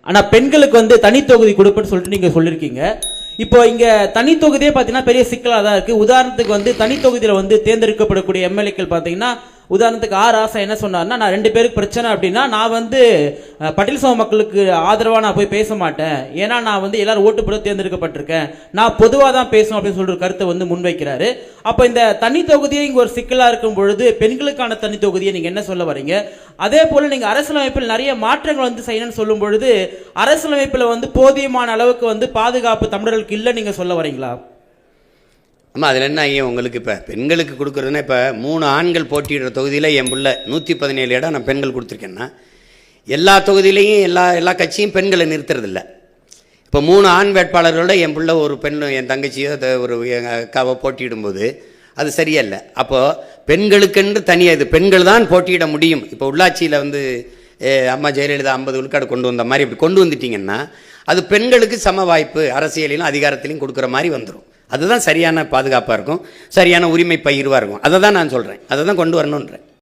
ஆனா பெண்களுக்கு வந்து தனி தொகுதி கொடுப்பேன்னு சொல்லிட்டு நீங்க சொல்லியிருக்கீங்க. இப்போ இங்க தனி தொகுதியே பாத்தீங்கன்னா பெரிய சிக்கலா தான் இருக்கு. உதாரணத்துக்கு வந்து தனி தொகுதியில வந்து தேர்ந்தெடுக்கப்படக்கூடிய எம்எல்ஏக்கள் பாத்தீங்கன்னா, உதாரணத்துக்கு ராசா என்ன சொன்னார்னா, நான் 2 பேருக்கு பிரச்சனை அப்படின்னா நான் வந்து பட்டியல் சமூக மக்களுக்கு ஆதரவா நான் போய் பேச மாட்டேன், ஏன்னா நான் வந்து எல்லாரும் ஓட்டு போட தேர்ந்தெடுக்கப்பட்டிருக்கேன், நான் பொதுவாக தான் பேசணும் அப்படின்னு சொல்ற கருத்தை வந்து முன்வைக்கிறாரு. அப்போ இந்த தனி தொகுதியை இங்க ஒரு சிக்கலா இருக்கும் பொழுது பெண்களுக்கான தனி தொகுதியை நீங்க என்ன சொல்ல வரீங்க? அதே போல நீங்க அரசியலமைப்பில் நிறைய மாற்றங்கள் வந்து செய்யணும்னு சொல்லும் பொழுது அரசியலமைப்பில் வந்து போதியமான அளவுக்கு வந்து பாதுகாப்பு தமிழர்களுக்கு இல்லை நீங்க சொல்ல வரீங்களா? ஆமாம், அதில் என்ன ஐயா உங்களுக்கு இப்போ பெண்களுக்கு கொடுக்குறதுன்னா, இப்போ 3 ஆண்கள் போட்டியிடுற தொகுதியில் என் பிள்ளை 117 இடம் நான் பெண்கள் கொடுத்துருக்கேன்னா, எல்லா தொகுதியிலையும் எல்லா கட்சியும் பெண்களை நிறுத்துறதில்ல. இப்போ 3 ஆண் வேட்பாளர்களோட என் பிள்ளை ஒரு பெண், என் தங்கச்சியோ ஒரு எங்கள் அக்காவோ போட்டியிடும்போது அது சரியில்லை. அப்போது பெண்களுக்கென்று தனியாக இது பெண்கள் தான் போட்டியிட முடியும். இப்போ உள்ளாட்சியில் வந்து அம்மா ஜெயலலிதா 50 விழுக்காடு கொண்டு வந்த மாதிரி இப்படி கொண்டு வந்துட்டிங்கன்னா, அது பெண்களுக்கு சம வாய்ப்பு அரசியலிலும் அதிகாரத்திலையும் கொடுக்குற மாதிரி வந்துடும். அதுதான் சரியான பாதுகாப்பாக இருக்கும், சரியான உரிமை பகிர்வாக இருக்கும். அதை தான் நான் சொல்கிறேன், அதை தான் கொண்டு வரணுன்றேன்.